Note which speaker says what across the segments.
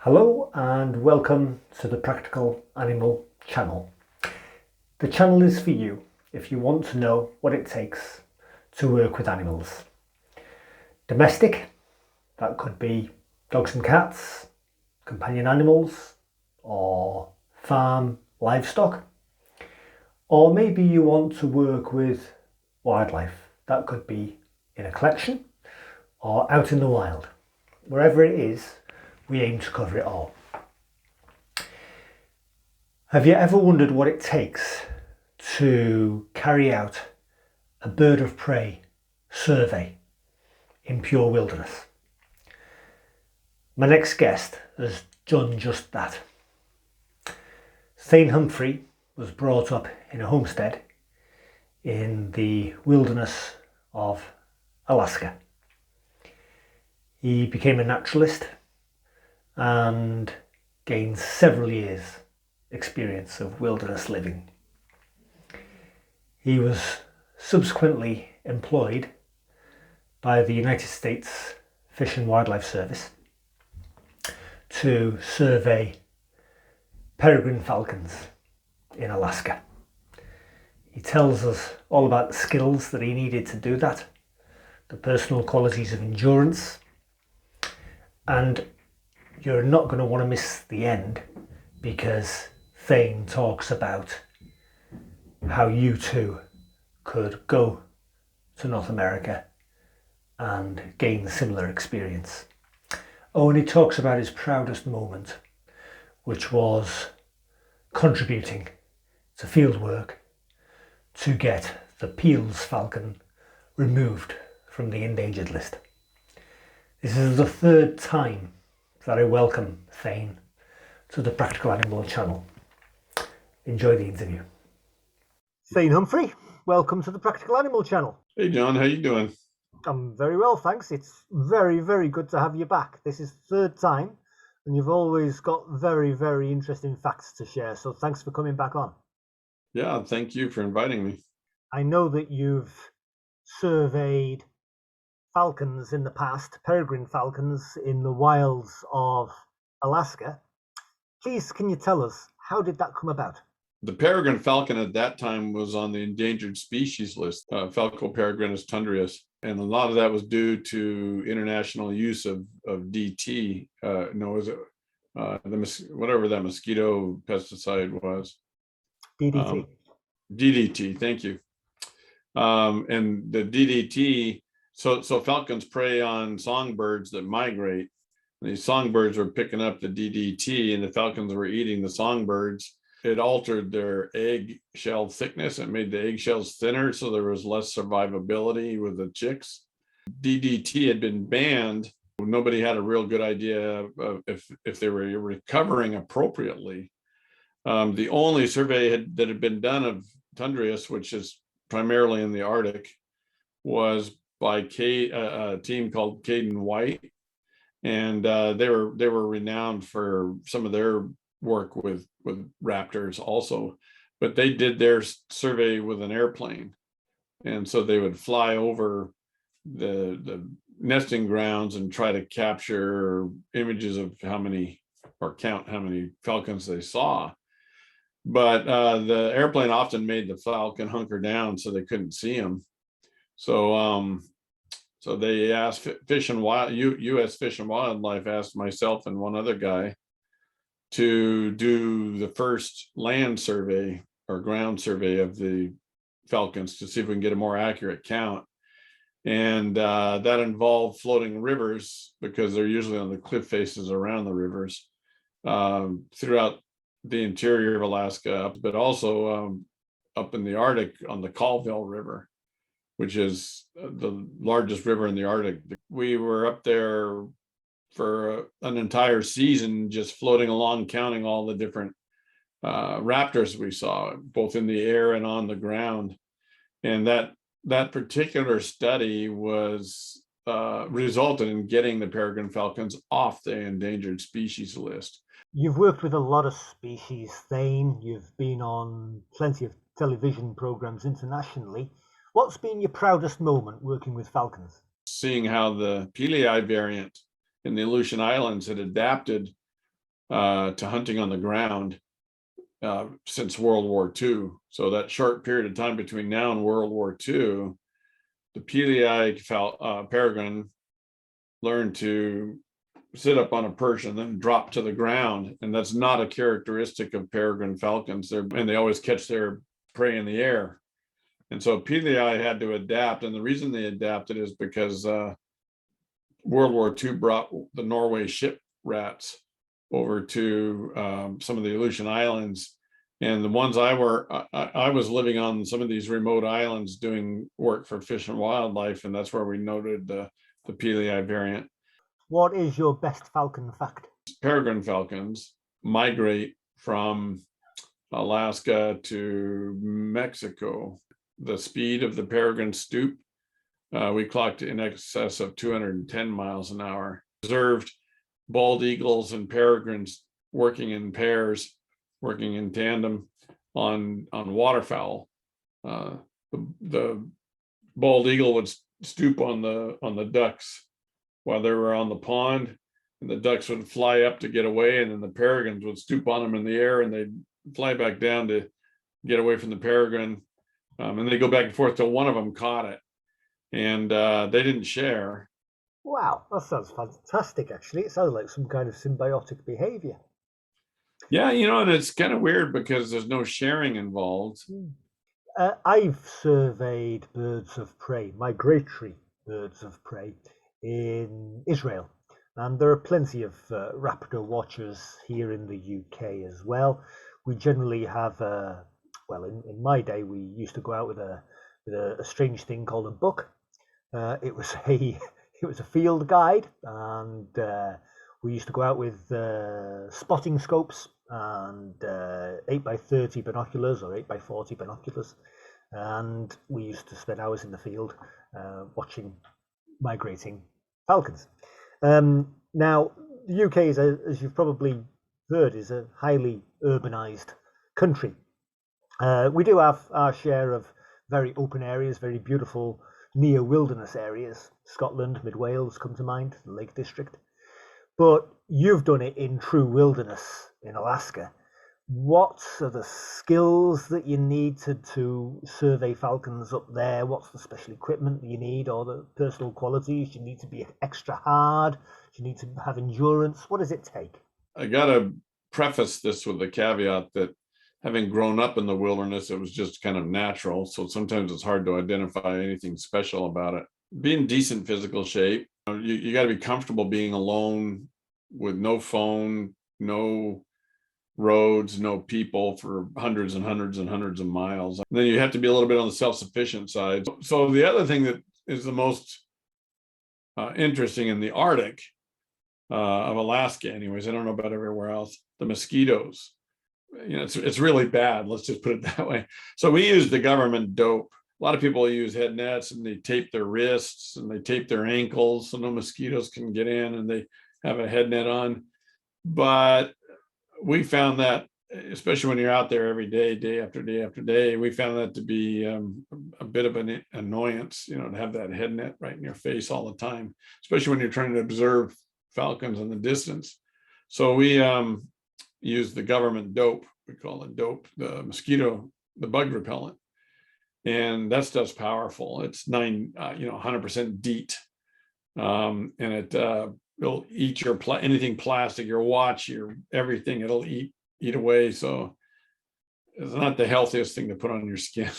Speaker 1: Hello and welcome to the Practical Animal channel. The channel is for you if you want to know what it takes to work with animals. Domestic, that could be dogs and cats, companion animals, or farm livestock. Or maybe you want to work with wildlife, that could be in a collection or out in the wild. Wherever it is, we aim to cover it all. Have you ever wondered what it takes to carry out a bird of prey survey in pure wilderness? My next guest has done just that. Thane Humphrey was brought up in a homestead in the wilderness of Alaska. He became a naturalist and gained several years' experience of wilderness living. He was subsequently employed by the United States Fish and Wildlife Service to survey peregrine falcons in Alaska. He tells us all about the skills that he needed to do that, the personal qualities of endurance, and you're not going to want to miss the end, because Thane talks about how you too could go to North America and gain similar experience. Oh, and he talks about his proudest moment, which was contributing to field work to get the Peale's falcon removed from the Endangered List. This is the third time that I welcome Thane to the Practical Animal channel. Enjoy the interview. Thane Humphrey, welcome to the Practical Animal channel.
Speaker 2: Hey John, how you doing?
Speaker 1: I'm very well, thanks. It's very, very good to have you back. This is the third time, and you've always got very, very interesting facts to share, so thanks for coming back on.
Speaker 2: Yeah, thank you for inviting me.
Speaker 1: I know that you've surveyed falcons in the past, peregrine falcons in the wilds of Alaska. Please, can you tell us, how did that come about?
Speaker 2: The peregrine falcon at that time was on the endangered species list, Falco peregrinus tundrius, and a lot of that was due to international use of DT. Whatever that mosquito pesticide was.
Speaker 1: DDT.
Speaker 2: DDT, thank you. And the DDT, so falcons prey on songbirds that migrate. These songbirds were picking up the DDT, and the falcons were eating the songbirds. It altered their egg shell thickness and made the eggshells thinner, so there was less survivability with the chicks. DDT had been banned. Nobody had a real good idea of if they were recovering appropriately. The only survey that had been done of tundrius, which is primarily in the Arctic, was by a team called Caden White, and they were renowned for some of their work with raptors also, but they did their survey with an airplane, and so they would fly over the nesting grounds and try to capture images of count how many falcons they saw. But the airplane often made the falcon hunker down so they couldn't see him. So they asked US Fish and Wildlife asked myself and one other guy to do the first land survey or ground survey of the falcons to see if we can get a more accurate count. And that involved floating rivers, because they're usually on the cliff faces around the rivers throughout the interior of Alaska, but also up in the Arctic on the Colville River, which is the largest river in the Arctic. We were up there for an entire season, just floating along, counting all the different raptors we saw, both in the air and on the ground. And that particular study was resulted in getting the peregrine falcons off the endangered species list.
Speaker 1: You've worked with a lot of species, Thane. You've been on plenty of television programs internationally. What's been your proudest moment working with falcons?
Speaker 2: Seeing how the Peale variant in the Aleutian Islands had adapted to hunting on the ground since World War II. So that short period of time between now and World War II, the Peale peregrine learned to sit up on a perch and then drop to the ground. And that's not a characteristic of peregrine falcons. And they always catch their prey in the air. And so Peale had to adapt. And the reason they adapted is because World War II brought the Norway ship rats over to some of the Aleutian Islands. And the ones I was living on some of these remote islands doing work for Fish and Wildlife, and that's where we noted the Peale variant.
Speaker 1: What is your best falcon fact?
Speaker 2: Peregrine falcons migrate from Alaska to Mexico. The speed of the peregrine stoop, we clocked in excess of 210 miles an hour. Observed bald eagles and peregrines working in pairs, working in tandem on waterfowl. The bald eagle would stoop on the ducks while they were on the pond, and the ducks would fly up to get away, and then the peregrines would stoop on them in the air, and they'd fly back down to get away from the peregrine, and they go back and forth till one of them caught it, and they didn't share.
Speaker 1: Wow, that sounds fantastic, actually. It sounds like some kind of symbiotic behavior.
Speaker 2: Yeah, and it's kind of weird because there's no sharing involved.
Speaker 1: I've surveyed birds of prey, migratory birds of prey, in Israel, and there are plenty of raptor watchers here in the UK as well. We generally have, in my day, we used to go out with a strange thing called a book. It was a field guide, and we used to go out with spotting scopes and 8x30 binoculars or 8x40 binoculars, and we used to spend hours in the field watching migrating falcons. Now, the UK is, as you've probably heard, is a highly urbanized country. We do have our share of very open areas, very beautiful near wilderness areas. Scotland, Mid Wales come to mind, the Lake District. But you've done it in true wilderness in Alaska. What are the skills that you need to survey falcons up there? What's the special equipment that you need, or the personal qualities? You need to be extra hard? You need to have endurance? What does it take?
Speaker 2: I got to preface this with the caveat that having grown up in the wilderness, it was just kind of natural. So sometimes it's hard to identify anything special about it. Be in decent physical shape. You got to be comfortable being alone with no phone, no roads, no people for hundreds and hundreds and hundreds of miles. And then you have to be a little bit on the self-sufficient side. So the other thing that is the most interesting in the Arctic of Alaska, anyways, I don't know about everywhere else, the mosquitoes. It's really bad. Let's just put it that way. So we use the government dope. A lot of people use head nets, and they tape their wrists and they tape their ankles so no mosquitoes can get in, and they have a head net on. But we found that, especially when you're out there every day, day after day after day, we found that to be a bit of an annoyance, to have that head net right in your face all the time, especially when you're trying to observe falcons in the distance. So we use the government dope. We call it dope, the bug repellent. And that stuff's powerful. It's 100% DEET. And it'll eat your anything plastic, your watch, your everything. It'll eat away. So it's not the healthiest thing to put on your skin,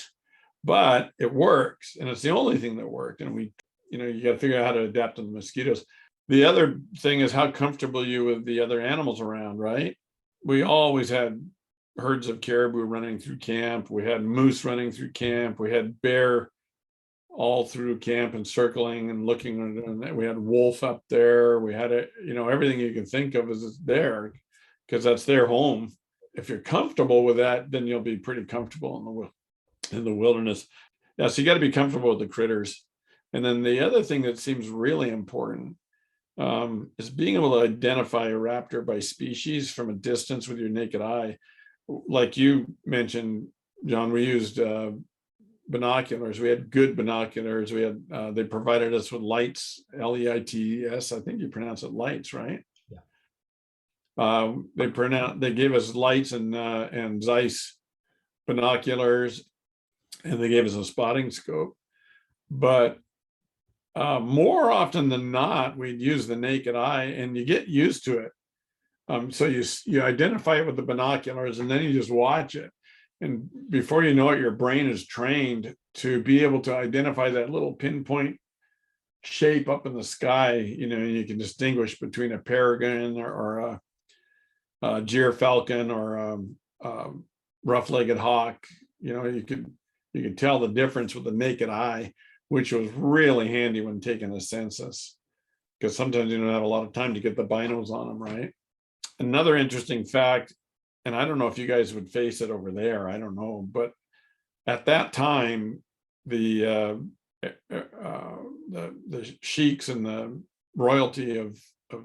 Speaker 2: but it works, and it's the only thing that worked. And you got to figure out how to adapt to the mosquitoes. The other thing is how comfortable you with the other animals around, right? We always had herds of caribou running through camp. We had moose running through camp. We had bear all through camp and circling and looking. And we had wolf up there. We had everything you can think of is there because that's their home. If you're comfortable with that, then you'll be pretty comfortable in the wilderness. Yeah, so you got to be comfortable with the critters. And then the other thing that seems really important is being able to identify a raptor by species from a distance with your naked eye. Like you mentioned, John, we used binoculars. We had good binoculars. We had they provided us with lights, LEITS. I think you pronounce it lights, right?
Speaker 1: Yeah.
Speaker 2: They gave us lights and Zeiss binoculars, and they gave us a spotting scope. But more often than not, we'd use the naked eye, and you get used to it. So you identify it with the binoculars, and then you just watch it. And before you know it, your brain is trained to be able to identify that little pinpoint shape up in the sky. You can distinguish between a peregrine or a gyr falcon or a rough-legged hawk. You could tell the difference with the naked eye, which was really handy when taking a census, because sometimes you don't have a lot of time to get the binos on them, right? Another interesting fact, and I don't know if you guys would face it over there, I don't know, but at that time, the sheiks and the royalty of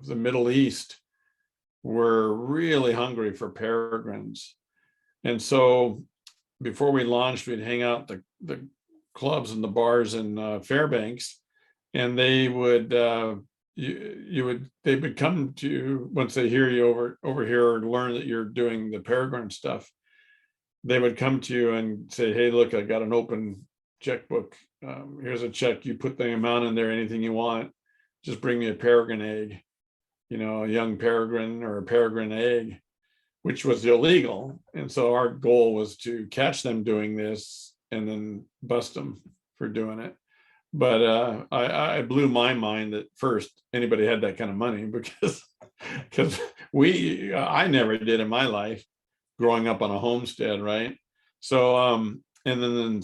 Speaker 2: the Middle East were really hungry for peregrines. And so before we launched, we'd hang out the clubs and the bars in Fairbanks, and they would they would come to you once they hear you over here or learn that you're doing the peregrine stuff. They would come to you and say, "Hey, look, I got an open checkbook. Here's a check. You put the amount in there, anything you want. Just bring me a peregrine egg, a young peregrine or a peregrine egg," which was illegal. And so our goal was to catch them doing this and then bust them for doing it. But I blew my mind that first anybody had that kind of money, because I never did in my life growing up on a homestead, right? So and then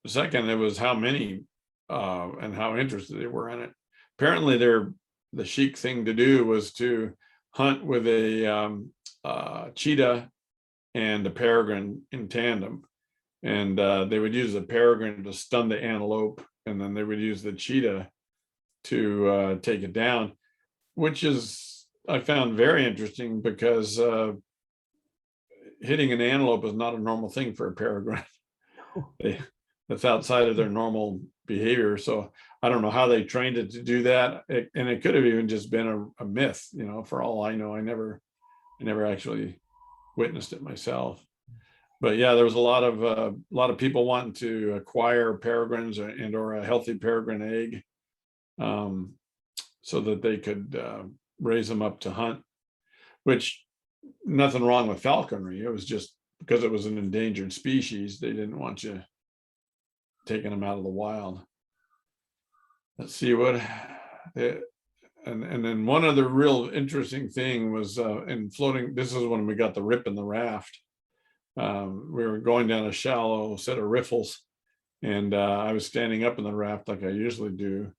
Speaker 2: second, it was how many and how interested they were in it. Apparently the chic thing to do was to hunt with a cheetah and a peregrine in tandem, and they would use the peregrine to stun the antelope, and then they would use the cheetah to take it down, which is, I found very interesting, because hitting an antelope is not a normal thing for a peregrine. That's outside of their normal behavior. So I don't know how they trained it to do that. And it could have even just been a myth, for all I know. I never actually witnessed it myself. But yeah, there was a lot of people wanting to acquire peregrines or a healthy peregrine egg, so that they could raise them up to hunt, which nothing wrong with falconry. It was just because it was an endangered species, they didn't want you taking them out of the wild. Let's see what, and then one other real interesting thing was in floating. This is when we got the rip in the raft. We were going down a shallow set of riffles, and I was standing up in the raft like I usually do.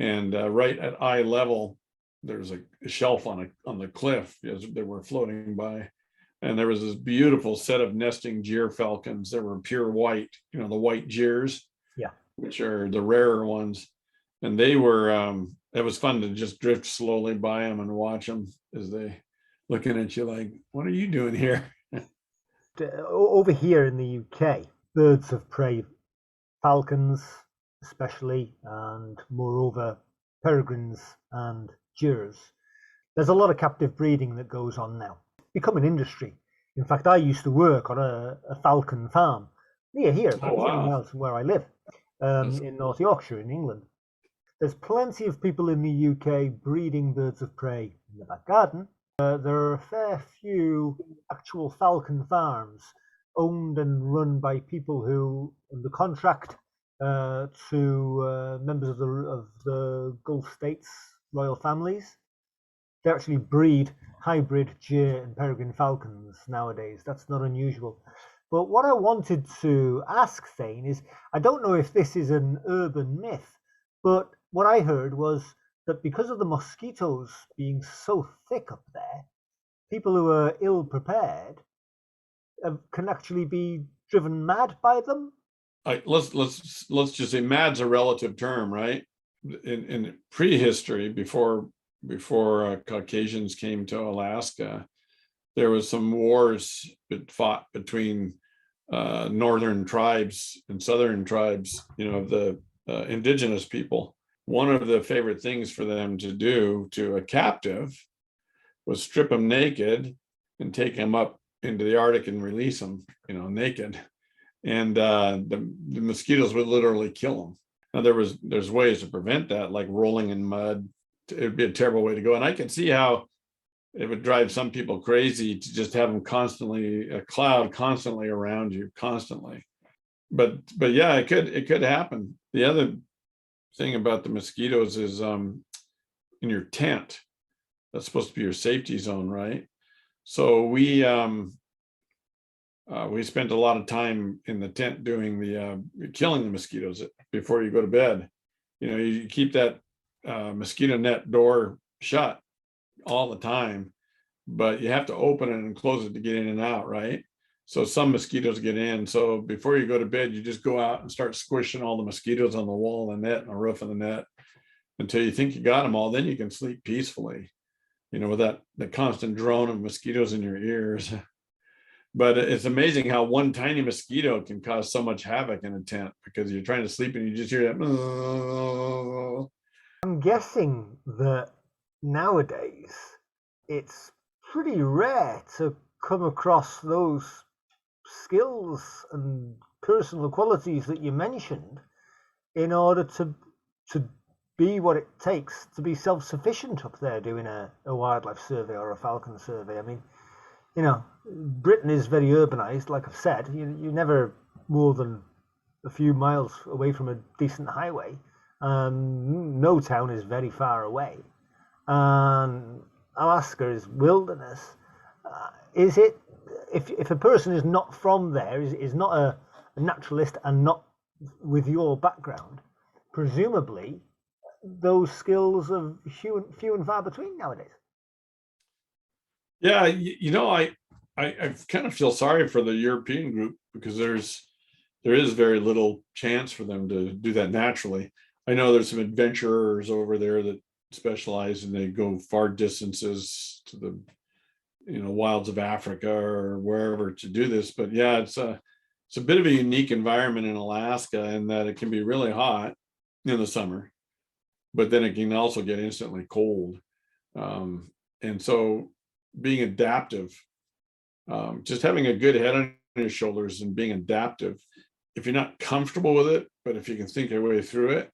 Speaker 2: And right at eye level, there's a shelf on the cliff as they were floating by. And there was this beautiful set of nesting gyr falcons that were pure white, the white gyrs, which are the rarer ones. And they were, it was fun to just drift slowly by them and watch them as they looking at you like, what are you doing here?
Speaker 1: Over here in the UK, birds of prey, falcons especially, and moreover peregrines and gyrs, there's a lot of captive breeding that goes on now. It's become an industry. In fact, I used to work on a falcon farm near here, about 20 miles from where I live, in North Yorkshire in England. There's plenty of people in the UK breeding birds of prey in the back garden. There are a fair few actual falcon farms owned and run by people who, under contract to members of the Gulf states royal families, they actually breed hybrid gyr and peregrine falcons nowadays. That's not unusual. But what I wanted to ask Thane is, I don't know if this is an urban myth, but what I heard was that because of the mosquitoes being so thick up there, people who are ill prepared can actually be driven mad by them.
Speaker 2: Let's just say mad's a relative term, right? In prehistory, before Caucasians came to Alaska, there was some wars that fought between northern tribes and southern tribes, the indigenous people. One of the favorite things for them to do to a captive was strip them naked and take them up into the Arctic and release them, naked. And the mosquitoes would literally kill them. Now there's ways to prevent that, like rolling in mud. It would be a terrible way to go. And I can see how it would drive some people crazy to just have them constantly, a cloud constantly around you, constantly. But yeah, it could happen. The other thing about the mosquitoes is in your tent, that's supposed to be your safety zone, right? So we spent a lot of time in the tent doing the killing the mosquitoes before you go to bed. You keep that mosquito net door shut all the time, but you have to open it and close it to get in and out, right? So some mosquitoes get in. So before you go to bed, you just go out and start squishing all the mosquitoes on the wall of the net and the roof of the net until you think you got them all. Then you can sleep peacefully, with the constant drone of mosquitoes in your ears. But it's amazing how one tiny mosquito can cause so much havoc in a tent, because you're trying to sleep and you just hear that.
Speaker 3: I'm guessing that nowadays it's pretty rare to come across those skills and personal qualities that you mentioned in order to be what it takes to be self-sufficient up there doing a wildlife survey or a falcon survey. I mean, Britain is very urbanized, like I've said. You're never more than a few miles away from a decent highway. No town is very far away. Alaska is wilderness. Is it, if a person is not from there, is not a naturalist and not with your background, presumably those skills are few and far between nowadays.
Speaker 2: Yeah, I kind of feel sorry for the European group, because there is very little chance for them to do that naturally. I know there's some adventurers over there that specialize, and they go far distances to the wilds of Africa or wherever to do this. But yeah, it's a bit of a unique environment in Alaska, in that it can be really hot in the summer, but then it can also get instantly cold. And so being adaptive, just having a good head on your shoulders and being adaptive. If you're not comfortable with it, but if you can think your way through it,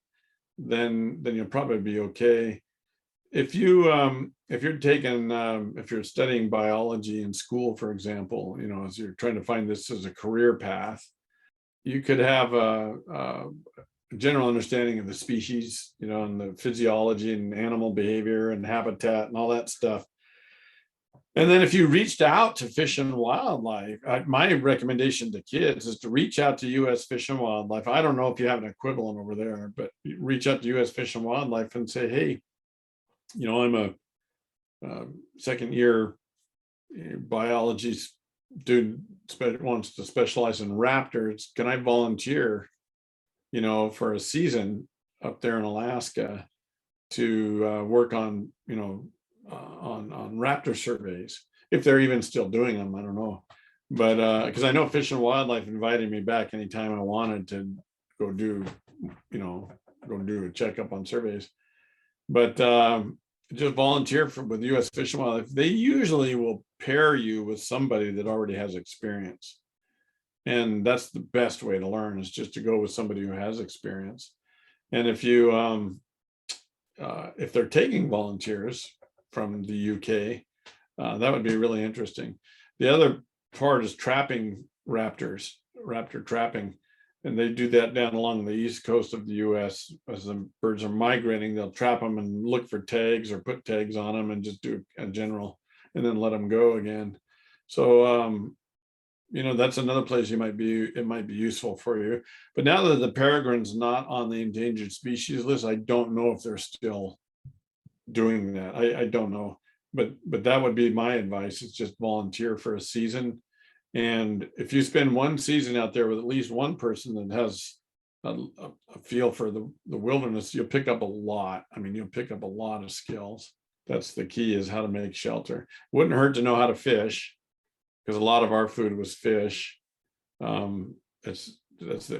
Speaker 2: then you'll probably be okay. If you're studying biology in school, for example, as you're trying to find this as a career path, you could have a general understanding of the species, and the physiology and animal behavior and habitat and all that stuff. And then if you reached out to Fish and Wildlife, my recommendation to kids is to reach out to US Fish and Wildlife. I don't know if you have an equivalent over there, but reach out to US Fish and Wildlife and say, hey, I'm a second year biology student, wants to specialize in raptors. Can I volunteer, for a season up there in Alaska to work on, on raptor surveys, if they're even still doing them. I don't know, but because I know Fish and Wildlife invited me back anytime I wanted to go do a checkup on surveys. But just volunteer with US Fish and Wildlife. They usually will pair you with somebody that already has experience, and that's the best way to learn, is just to go with somebody who has experience. And if they're taking volunteers from the UK, that would be really interesting. The other part is trapping raptor trapping. And they do that down along the east coast of the US. As the birds are migrating, they'll trap them and look for tags or put tags on them and just do a general, and then let them go again. So, that's another place it might be useful for you. But now that the peregrine's not on the endangered species list, I don't know if they're still doing that. I don't know, but that would be my advice. It's just volunteer for a season. And if you spend one season out there with at least one person that has a feel for the wilderness, you'll pick up a lot. I mean, you'll pick up a lot of skills. That's the key, is how to make shelter. Wouldn't hurt to know how to fish, because a lot of our food was fish. That's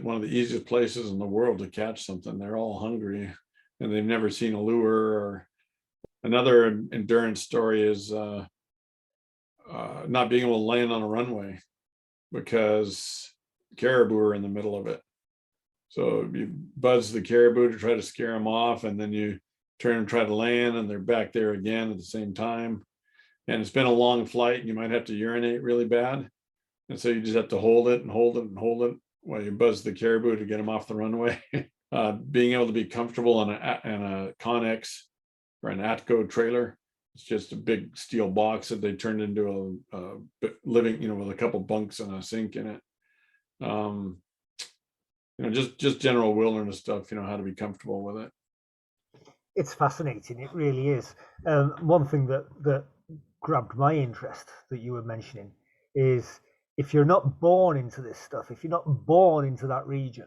Speaker 2: one of the easiest places in the world to catch something. They're all hungry and they've never seen a lure Another endurance story is not being able to land on a runway because caribou are in the middle of it. So you buzz the caribou to try to scare them off, and then you turn and try to land, and they're back there again at the same time. And it's been a long flight, and you might have to urinate really bad. And so you just have to hold it and hold it and hold it while you buzz the caribou to get them off the runway. Being able to be comfortable in a Connex or an Atco trailer. It's just a big steel box that they turned into a living, with a couple bunks and a sink in it. Just general wilderness stuff, how to be comfortable with it.
Speaker 3: It's fascinating. It really is. One thing that grabbed my interest that you were mentioning is if you're not born into this stuff, if you're not born into that region,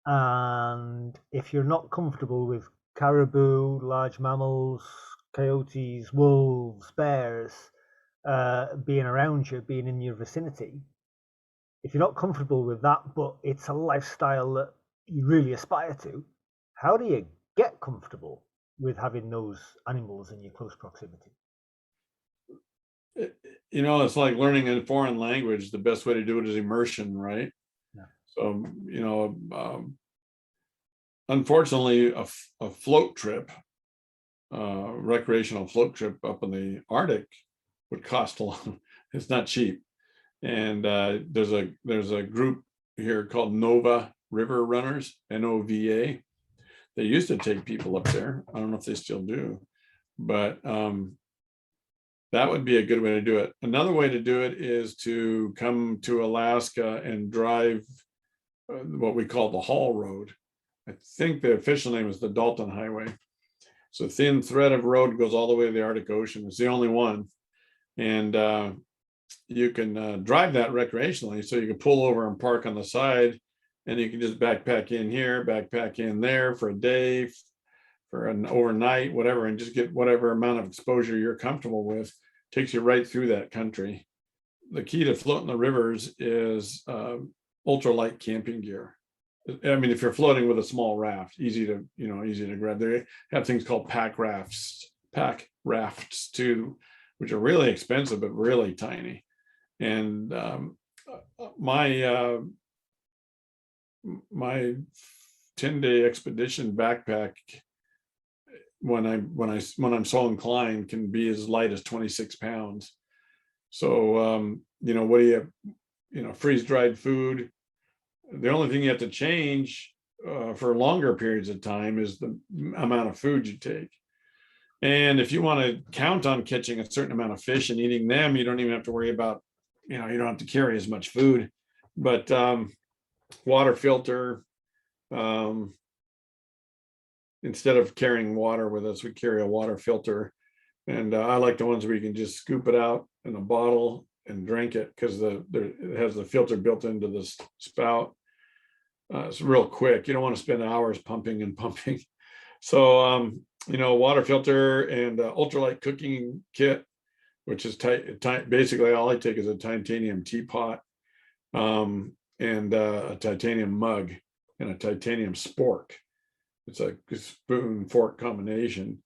Speaker 3: and if you're not comfortable with caribou, large mammals, coyotes, wolves, bears being around you, being in your vicinity, if you're not comfortable with that, but it's a lifestyle that you really aspire to, how do you get comfortable with having those animals in your close proximity?
Speaker 2: It's like learning a foreign language. The best way to do it is immersion, right?
Speaker 3: Yeah.
Speaker 2: So, unfortunately, a float trip, recreational float trip up in the Arctic would cost a lot. It's not cheap. And there's a group here called Nova River Runners, NOVA. They used to take people up there. I don't know if they still do, but that would be a good way to do it. Another way to do it is to come to Alaska and drive what we call the Haul Road. I think the official name is the Dalton Highway. It's a thin thread of road, goes all the way to the Arctic Ocean. It's the only one. And you can drive that recreationally. So you can pull over and park on the side, and you can just backpack in here, backpack in there for a day, for an overnight, whatever, and just get whatever amount of exposure you're comfortable with. Takes you right through that country. The key to floating the rivers is ultralight camping gear. I mean, if you're floating with a small raft, easy to grab. They have things called pack rafts too, which are really expensive but really tiny. And my 10-day expedition backpack, when I'm so inclined, can be as light as 26 pounds. So what do you freeze-dried food? The only thing you have to change for longer periods of time is the amount of food you take. And if you want to count on catching a certain amount of fish and eating them, you don't even have to worry about, you don't have to carry as much food. But water filter, instead of carrying water with us, we carry a water filter. And I like the ones where you can just scoop it out in a bottle and drink it, because it has the filter built into the spout. It's real quick. You don't want to spend hours pumping and pumping. So, water filter and ultralight cooking kit, which is basically all I take is a titanium teapot and a titanium mug and a titanium spork. It's a spoon fork combination.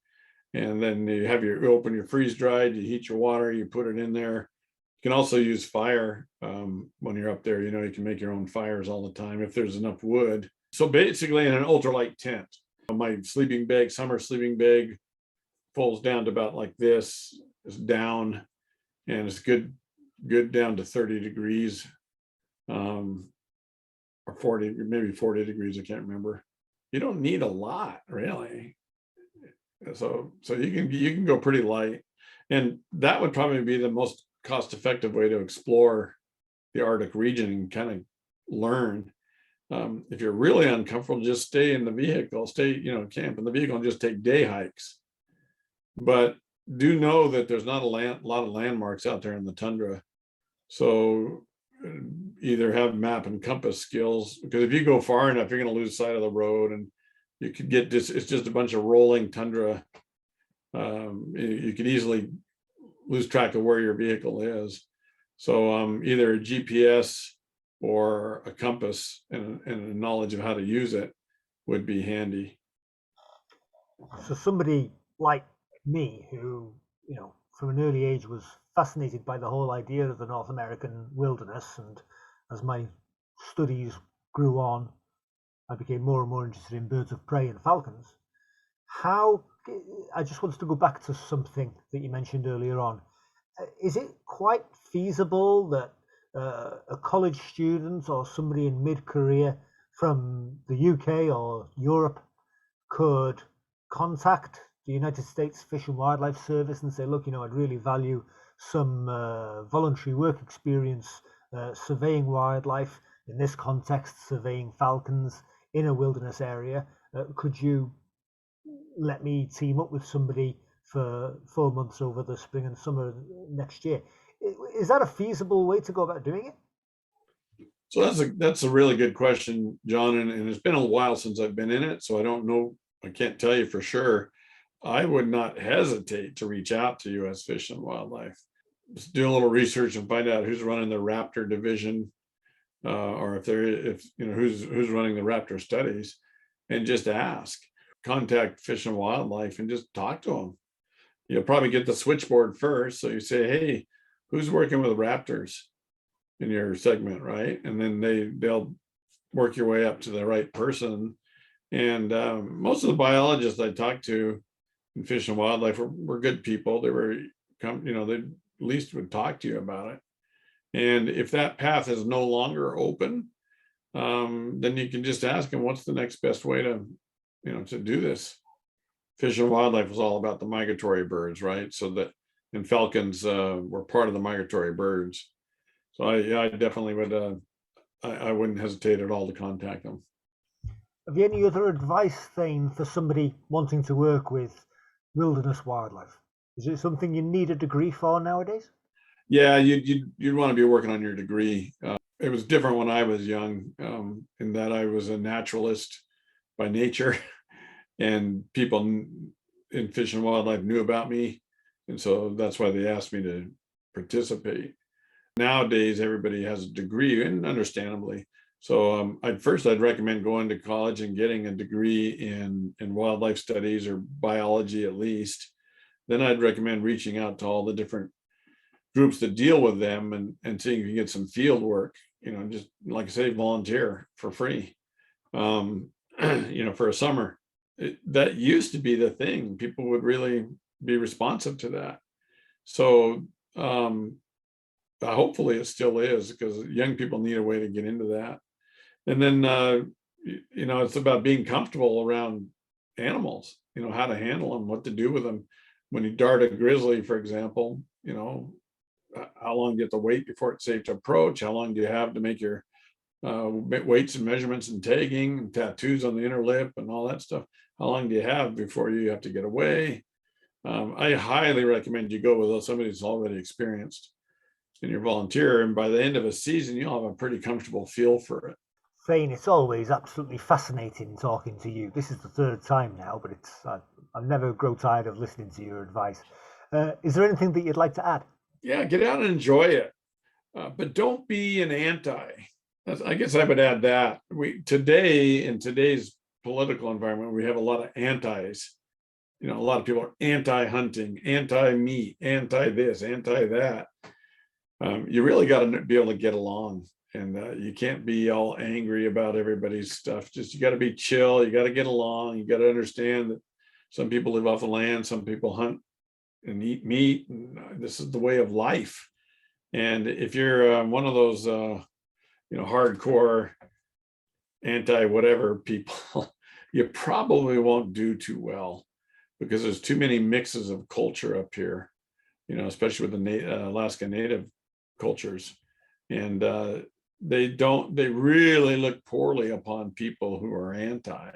Speaker 2: And then you open your freeze dried, you heat your water, you put it in there. You can also use fire when you're up there. You can make your own fires all the time if there's enough wood. So basically in an ultralight tent, my sleeping bag, summer sleeping bag, folds down to about like this. It's down, and it's good down to 30 degrees, or 40, maybe 40 degrees. I can't remember. You don't need a lot, really. So you can go pretty light, and that would probably be the most cost-effective way to explore the Arctic region and kind of learn. If you're really uncomfortable, just stay in the vehicle, camp in the vehicle and just take day hikes. But do know that there's not a lot of landmarks out there in the tundra. So either have map and compass skills, because if you go far enough, you're going to lose sight of the road, and you could get it's just a bunch of rolling tundra. You could easily lose track of where your vehicle is. So either a GPS or a compass and a knowledge of how to use it would be handy.
Speaker 3: So somebody like me, who, from an early age was fascinated by the whole idea of the North American wilderness, and as my studies grew on, I became more and more interested in birds of prey and falcons. I just wanted to go back to something that you mentioned earlier on. Is it quite feasible that a college student or somebody in mid-career from the UK or Europe could contact the United States Fish and Wildlife Service and say, look, I'd really value some voluntary work experience surveying wildlife, in this context, surveying falcons in a wilderness area. Could you let me team up with somebody for 4 months over the spring and summer next year? Is that a feasible way to go about doing it?
Speaker 2: So that's a really good question, John, and it's been a while since I've been in it, so I don't know. I can't tell you for sure. I would not hesitate to reach out to U.S. Fish and Wildlife. Just do a little research and find out who's running the raptor division, or who's running the raptor studies, and just ask. Contact Fish and Wildlife and just talk to them. You'll probably get the switchboard first, so you say, "Hey, who's working with raptors in your segment?" Right, and then they'll work your way up to the right person. And most of the biologists I talked to in Fish and Wildlife were good people. They were, they at least would talk to you about it. And if that path is no longer open, then you can just ask them, what's the next best way to do this? Fish and Wildlife was all about the migratory birds, right? So that, and falcons were part of the migratory birds. So I definitely would, I wouldn't hesitate at all to contact them.
Speaker 3: Have you any other advice, Thane, for somebody wanting to work with wilderness wildlife? Is it something you need a degree for nowadays?
Speaker 2: Yeah, you'd want to be working on your degree. It was different when I was young, in that I was a naturalist by nature, and people in Fish and Wildlife knew about me, and so that's why they asked me to participate. Nowadays, everybody has a degree, and understandably. So I'd recommend going to college and getting a degree in wildlife studies or biology at least. Then I'd recommend reaching out to all the different groups that deal with them and seeing if you can get some field work, just like I say, volunteer for free, for a summer. That used to be the thing. People would really be responsive to that. So hopefully it still is, because young people need a way to get into that. And then, it's about being comfortable around animals, how to handle them, what to do with them. When you dart a grizzly, for example, how long do you have to wait before it's safe to approach? How long do you have to make your weights and measurements and tagging and tattoos on the inner lip and all that stuff? How long do you have before you have to get away? I highly recommend you go with somebody who's already experienced in your volunteer. And by the end of a season, you'll have a pretty comfortable feel for it.
Speaker 3: Thane, it's always absolutely fascinating talking to you. This is the third time now, but I never grow tired of listening to your advice. Is there anything that you'd like to add?
Speaker 2: Yeah, get out and enjoy it, but don't be an anti. I guess I would add that. In today's political environment, we have a lot of antis. A lot of people are anti-hunting, anti-meat, anti-this, anti-that. You really got to be able to get along, and you can't be all angry about everybody's stuff. Just, you got to be chill. You got to get along. You got to understand that some people live off the land, some people hunt and eat meat, and this is the way of life. And if you're one of those hardcore anti-whatever people, you probably won't do too well, because there's too many mixes of culture up here, especially with the Alaska Native cultures. And they really look poorly upon people who are anti.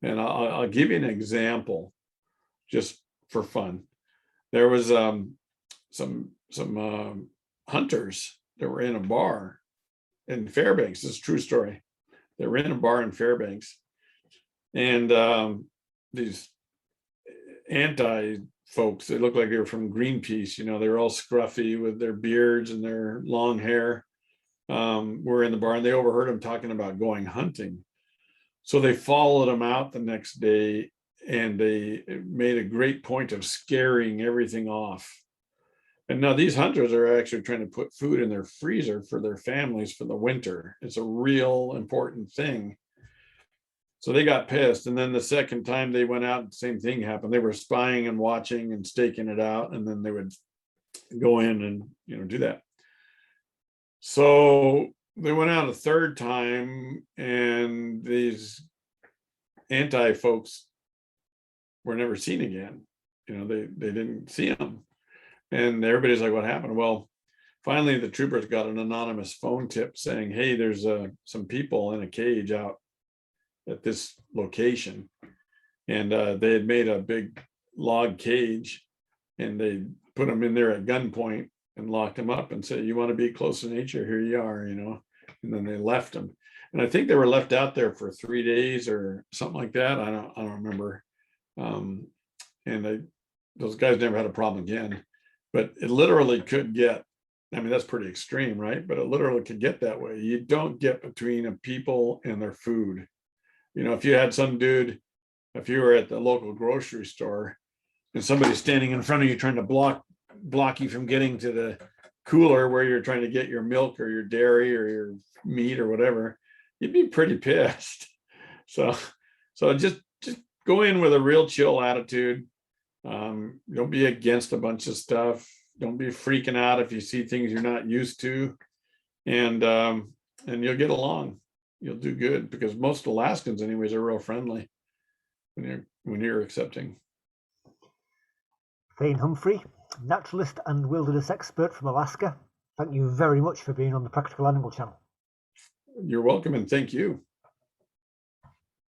Speaker 2: And I'll give you an example just for fun. There was some hunters that were in a bar in Fairbanks. This is a true story. They were in a bar in Fairbanks, and these anti folks, they looked like they were from Greenpeace. They were all scruffy with their beards and their long hair. Were in the bar, and they overheard them talking about going hunting. So they followed them out the next day, and they made a great point of scaring everything off. And now these hunters are actually trying to put food in their freezer for their families for the winter. It's a real important thing. So they got pissed. And then the second time they went out, the same thing happened. They were spying and watching and staking it out. And then they would go in and, do that. So they went out a third time, and these anti folks were never seen again. They didn't see them. And everybody's like, what happened? Well, finally, the troopers got an anonymous phone tip saying, hey, there's some people in a cage out at this location. And they had made a big log cage, and they put them in there at gunpoint and locked them up and said, you want to be close to nature? Here you are, And then they left them. And I think they were left out there for 3 days or something like that. I don't remember. And those guys never had a problem again. But it literally could get, that's pretty extreme, right? But it literally could get that way. You don't get between a people and their food. If you had some dude, if you were at the local grocery store and somebody's standing in front of you trying to block you from getting to the cooler where you're trying to get your milk or your dairy or your meat or whatever, you'd be pretty pissed. So just go in with a real chill attitude. Don't be against a bunch of stuff. Don't be freaking out if you see things you're not used to, and you'll get along. You'll do good, because most Alaskans, anyways, are real friendly when you're accepting.
Speaker 3: Thane Humphrey, naturalist and wilderness expert from Alaska. Thank you very much for being on the Practical Animal Channel.
Speaker 2: You're welcome, and thank you.